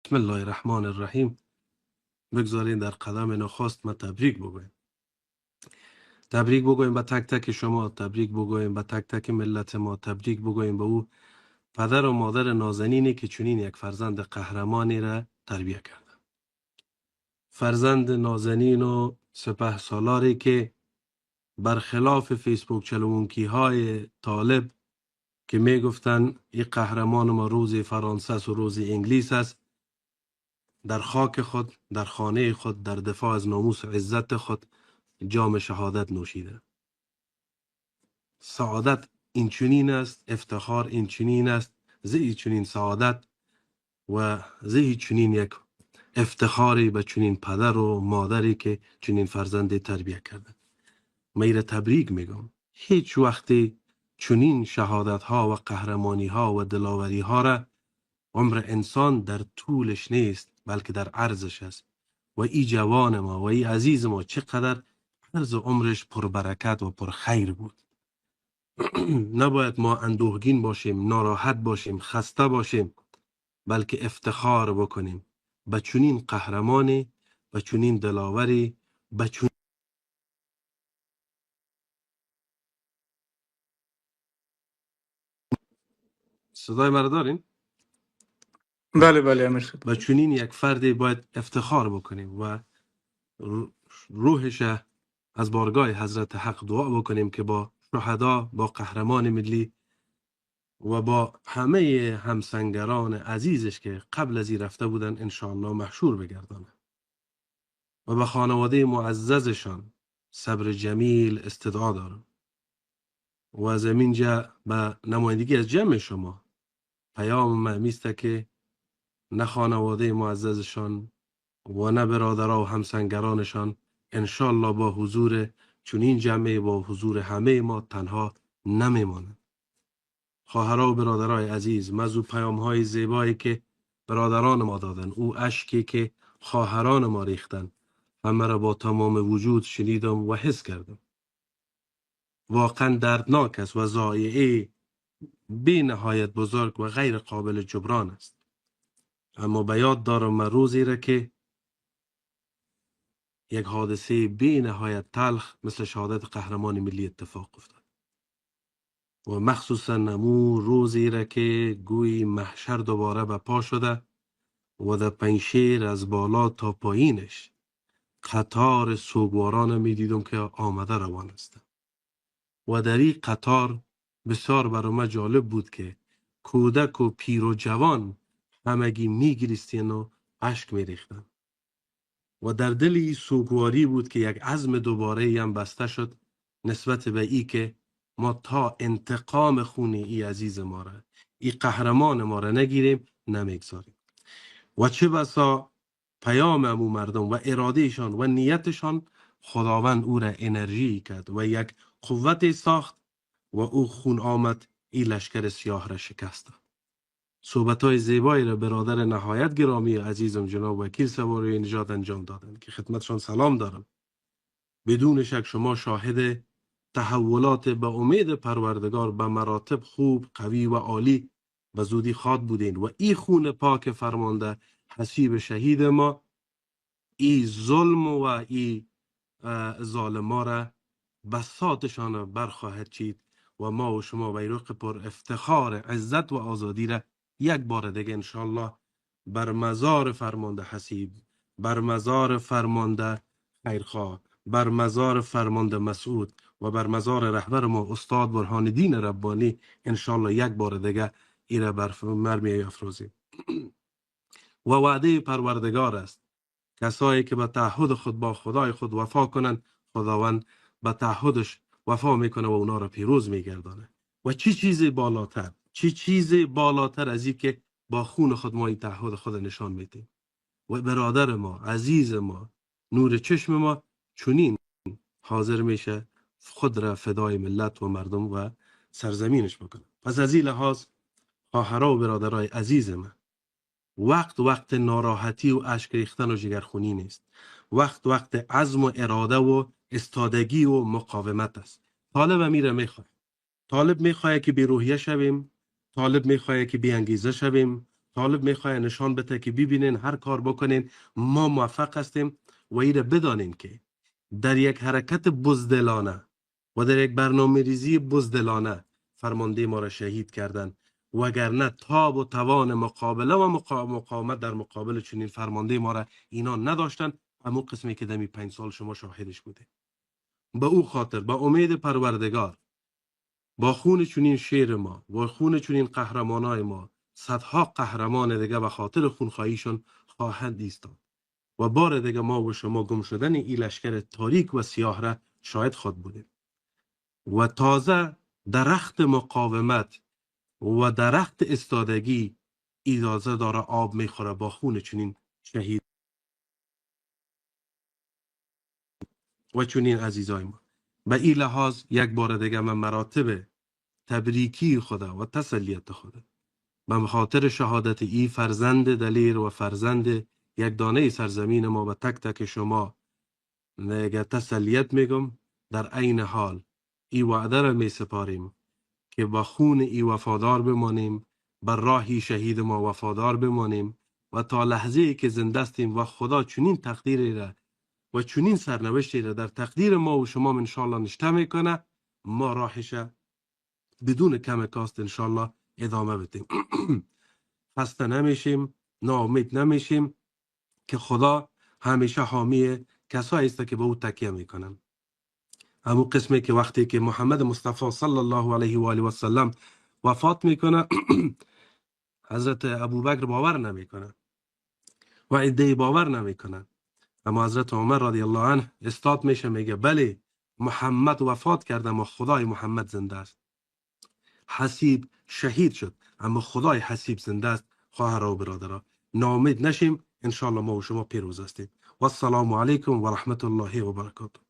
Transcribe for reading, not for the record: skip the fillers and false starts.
بسم الله الرحمن الرحیم. بگذارین در قدم نخست ما تبریک بگویم. تبریک بگویم به تک تک شما، تبریک بگویم به تک تک ملت ما، تبریک بگویم به او پدر و مادر نازنینی که چنین یک فرزند قهرمانی را تربیت کرده. فرزند نازنین و سپه سالاری که برخلاف فیسبوک چلوونکی های طالب که می گفتن این قهرمان ما روز فرانسه و روز انگلیس است، در خاک خود، در خانه خود، در دفاع از ناموس و عزت خود جام شهادت نوشیده. سعادت این چنین است، افتخار این چنین است، زی چنین سعادت و زی چنین یک افتخاری به چنین پدر و مادری که چنین فرزند تربیت کرده. میره تبریک میگم. هیچ وقتی چنین شهادت ها و قهرمانی ها و دلاوری ها را عمر انسان در طولش نیست، بلکه در عرضش است. و ای جوان ما و ای عزیز ما چقدر عرض عمرش پر برکت و پر خیر بود. نباید ما اندوهگین باشیم، ناراحت باشیم، خسته باشیم، بلکه افتخار بکنیم به چنین قهرمانی، به چنین دلاوری، به چنین صدای مرا دارین؟ بله بله امیر صاحب. به چنین یک فردی باید افتخار بکنیم و روحش از بارگاه حضرت حق دعا بکنیم که با شهدا، با قهرمان ملی و با همه همسنگران عزیزش که قبل از این رفته بودن انشاءالله محشور بگردانه و به خانواده معززشان صبر جمیل استدعا دارم. و از اینجا به نمایندگی از جمع شما پیام مهمیسته که نه خانواده معززشان و نه برادرها و همسنگرانشان انشاءالله با حضور چنین جمعی، با حضور همه ما تنها نمیمانند. خواهرها و برادرای عزیز، مزو پیام های زیبایی که برادران ما دادن، او اشکی که خواهران ما ریختن، همه را با تمام وجود شنیدم و حس کردم. واقعا دردناک است و ضایعه بی نهایت بزرگ و غیر قابل جبران است. اما به یاد دارم من روزی را که یک حادثه بی نهایت تلخ مثل شهادت قهرمان ملی اتفاق افتاد و مخصوصا نمو روزی را که گوی محشر دوباره به پا شده و در پنشیر از بالا تا پایینش قطار سوگواران می دیدم که آمده روان است. و در این قطار بسیار برام جالب بود که کودک و پیر و جوان همگی می گریستین و اشک می ریختن. و در دل این سوگواری بود که یک عزم دوباره هم بسته شد نسبت به ای که ما تا انتقام خون ای عزیز ما را، ای قهرمان ما را نگیریم، نمیگذاریم. و چه بسا پیام امو مردم و ارادهشان و نیتشان خداوند او را انرژی کرد و یک قوت ساخت و او خون آمد ای لشکر سیاه را شکست. صحبت‌های زیبایی را برادر نهایت گرامی عزیزم جناب وکیل سواری نژاد انجام دادند که خدمتشان سلام دارم. بدون شک شما شاهد تحولات به امید پروردگار به مراتب خوب، قوی و عالی به زودی خواد بودین و ای خون پاک فرمانده حسیب شهید ما ای ظلم و ای ظالما را بساطشان برخواهد چید و ما و شما بیرق پر افتخار عزت و آزادی را یک بار دیگه انشالله بر مزار فرمانده حسیب، بر مزار فرمانده خیرخواه، بر مزار فرمانده مسعود و بر مزار رهبر ما استاد برهان الدین ربانی انشالله یک بار دیگه ایره بر مرمی افروزی. و وعده پروردگار است کسایی که به تعهد خود با خدای خود وفا کنند، خداوند به تعهدش وفا میکنه و اونا را پیروز میگردانه. و چی چیزی بالاتر، چی چیزی بالاتر از این که با خون خود ما این تعهد خود نشان میدیم. و برادر ما، عزیز ما، نور چشم ما چنین حاضر میشه خود را فدای ملت و مردم و سرزمینش بکنه. پس از این لحاظ خواهرها و برادرای عزیز من، وقت ناراحتی و اشک ریختن و جگرخونی نیست. وقت عزم و اراده و استادگی و مقاومت است. طالب میره میخواد. طالب میخواد که بی روحیه شویم، طالب میخواد که بی انگیزه شویم، طالب میخواد نشان بده که ببینین هر کار بکنین ما موفق هستیم و ایره بدانین که در یک حرکت بزدلانه و در یک برنامه ریزی بزدلانه فرمانده ما را شهید کردند، وگرنه تاب و توان مقابله و مقاومت در مقابل چنین فرمانده ما را اینا نداشتن. همون قسمی که دمی 5 سال شما شاهدش بوده. به او خاطر با امید پروردگار با خون چنین شیر ما و خون چنین قهرمانای ما صدها قهرمان دیگه به خاطر خونخواهیشون خواهند ایستاد و بار دیگه ما و شما گم شدن این لشکر تاریک و سیاه را شاهد خود بودیم. و تازه درخت مقاومت و درخت استادگی اجازه داره آب میخوره با خون چنین شهید و چنین عزیزای ما. به این لحاظ یک بار دیگه من مراتب تبریکی خدا و تسلیت خدا به خاطر شهادت ای فرزند دلیر و فرزند یک دانه سرزمین ما و تک تک شما نگه تسلیت میگم. در عین حال ای وعده را می سپاریم که با خون ای وفادار بمانیم، بر راهی شهید ما وفادار بمانیم و تا لحظه ای که زنده استیم و خدا چنین تقدیری را و چنین سرنوشتی را در تقدیر ما و شما انشاءالله نشته میکنه، ما راهش بدون کم کاست انشاءالله ادامه بدیم. خسته نمیشیم، ناامید نمیشیم که خدا همیشه حامی کسایی است که به او تکیه میکنن. همون قسمی که وقتی که محمد مصطفی صلی الله علیه و آله و سلم وفات میکنه حضرت ابوبکر باور نمیکنه و عده باور نمیکنن، اما حضرت عمر رضی الله عنه استاد میشه میگه بله محمد وفات کرده اما خدای محمد زنده است. حسیب شهید شد اما خدای حسیب زنده است. خواهر و برادرها ناامید نشیم، انشاءالله ما و شما پیروز هستیم. و السلام علیکم و رحمت الله و برکاته.